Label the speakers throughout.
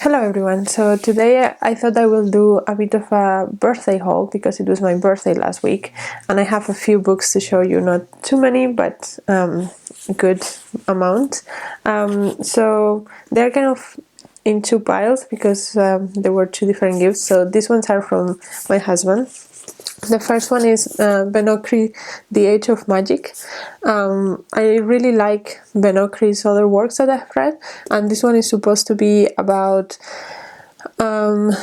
Speaker 1: Hello everyone, so today I thought I will do a bit of a birthday haul because it was my birthday last week and I have a few books to show you, not too many but good amount. So they're kind of in two piles because there were two different gifts. So these ones are from my husband. The first one is Ben Okra, The Age of Magic. I really like Ben Okra's other works that I've read, and this one is supposed to be about 8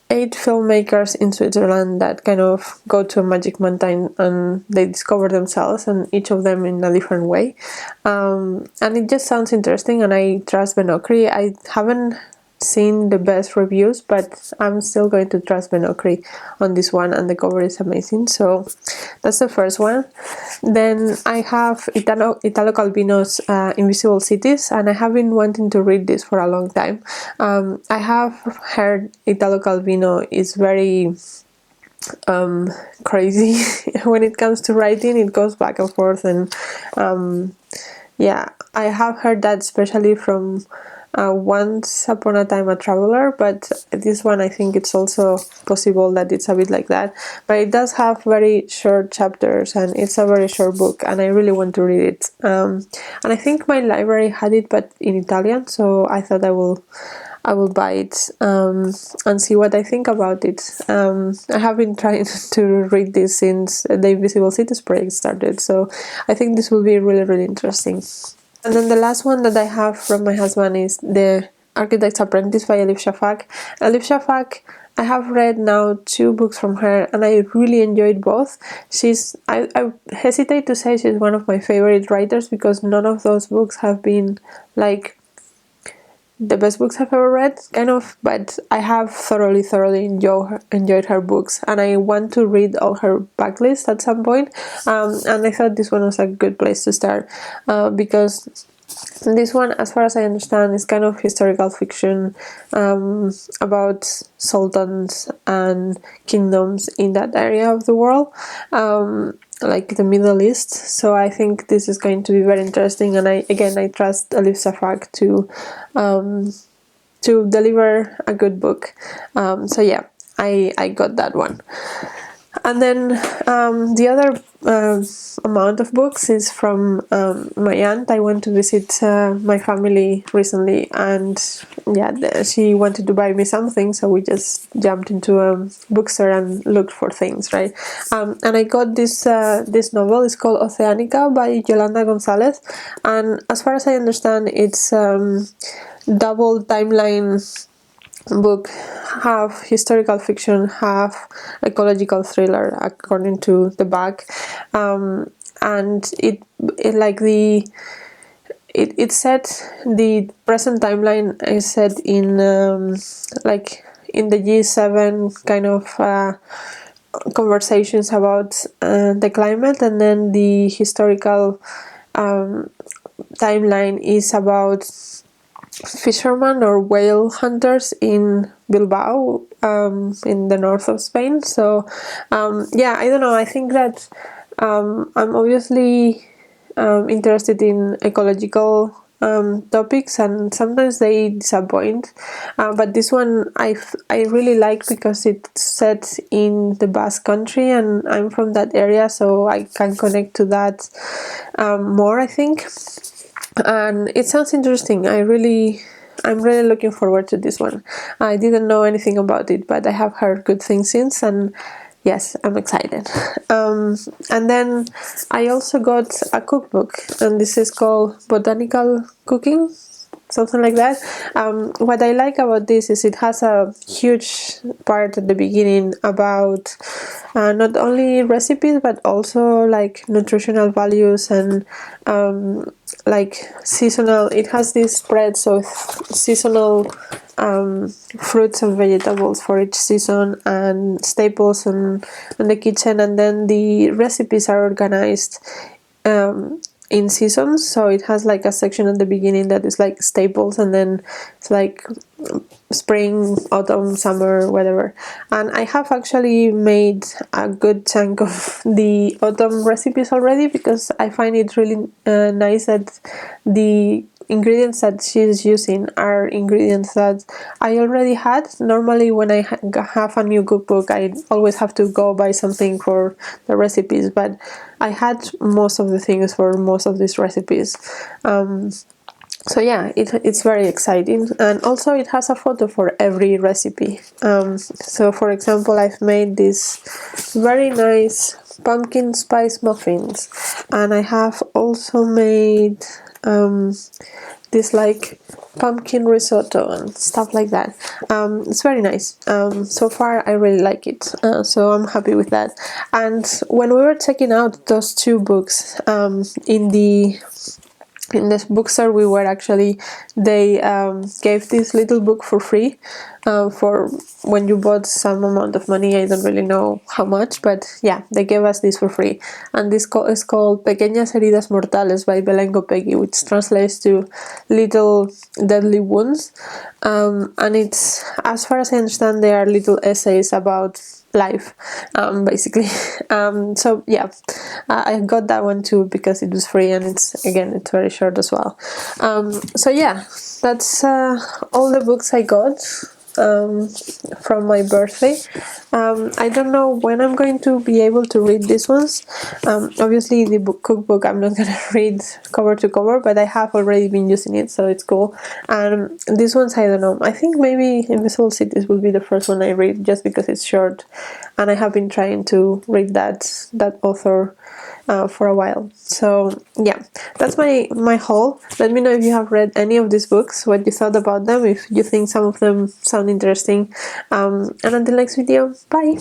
Speaker 1: filmmakers in Switzerland that kind of go to a magic mountain and they discover themselves, and each of them in a different way. And it just sounds interesting, and I trust Ben Okra. I haven't seen the best reviews, but I'm still going to trust Ben Okra on this one, and the cover is amazing. So that's the first one. Then I have Italo Calvino's Invisible Cities, and I have been wanting to read this for a long time. I have heard Italo Calvino is very crazy when it comes to writing. It goes back and forth, and yeah, I have heard that especially from Once Upon a Time a Traveler, but this one I think it's also possible that it's a bit like that. But it does have very short chapters and it's a very short book, and I really want to read it. And I think my library had it, but in Italian, so I thought I will buy it and see what I think about it. I have been trying to read this since the Invisible Cities project started, so I think this will be really interesting. And then the last one that I have from my husband is The Architect's Apprentice by Elif Shafak. Elif Shafak, I have read now 2 books from her and I really enjoyed both. I hesitate to say she's one of my favorite writers because none of those books have been like the best books I've ever read, kind of, but I have thoroughly enjoyed her books, and I want to read all her backlist at some point. And I thought this one was a good place to start because this one, as far as I understand, is kind of historical fiction about sultans and kingdoms in that area of the world, like the Middle East. So I think this is going to be very interesting, and I trust Elif Shafak to deliver a good book. So yeah, I got that one. And then the other amount of books is from my aunt. I went to visit my family recently, and yeah, she wanted to buy me something, so we just jumped into a bookstore and looked for things, right? And I got this novel. It's called Oceanica by Yolanda Gonzalez, and as far as I understand, it's double timeline book, half historical fiction, half ecological thriller, according to the back. And it set the present timeline is set in like in the G7 kind of conversations about the climate, and then the historical timeline is about fishermen or whale hunters in Bilbao, in the north of Spain. So yeah, I don't know, I think that I'm obviously interested in ecological topics, and sometimes they disappoint, but this one I really like because it's set in the Basque Country and I'm from that area, so I can connect to that more, I think. And it sounds interesting. I'm really looking forward to this one. I didn't know anything about it, but I have heard good things since, and yes, I'm excited. And then I also got a cookbook, and this is called Botanical Cooking, something like that. What I like about this is it has a huge part at the beginning about not only recipes but also like nutritional values and like seasonal. It has this spread, so seasonal fruits and vegetables for each season and staples in the kitchen, and then the recipes are organized in seasons. So it has like a section at the beginning that is like staples, and then it's like spring, autumn, summer, whatever. And I have actually made a good chunk of the autumn recipes already because I find it really nice that ingredients that she's using are ingredients that I already had. Normally when I have a new cookbook, I always have to go buy something for the recipes, but I had most of the things for most of these recipes. So yeah, it's very exciting, and also it has a photo for every recipe. So for example, I've made these very nice pumpkin spice muffins, and I have also made this like pumpkin risotto and stuff like that. It's very nice. So far I really like it, so I'm happy with that. And when we were checking out those two books in this bookstore we were actually, they gave this little book for free for when you bought some amount of money. I don't really know how much, but yeah, they gave us this for free. And this is called Pequeñas heridas mortales by Belen Gopegui, which translates to Little Deadly Wounds. And it's, as far as I understand, they are little essays about life, basically. So yeah, I got that one too because it was free, and it's very short as well. So yeah, that's all the books I got from my birthday. I don't know when I'm going to be able to read these ones. Obviously the cookbook I'm not gonna read cover to cover, but I have already been using it, so it's cool. And these ones, I don't know, I think maybe Invisible Cities will be the first one I read, just because it's short, and I have been trying to read that author for a while. So yeah, that's my haul. Let me know if you have read any of these books, what you thought about them, if you think some of them sound interesting. And until next video, bye!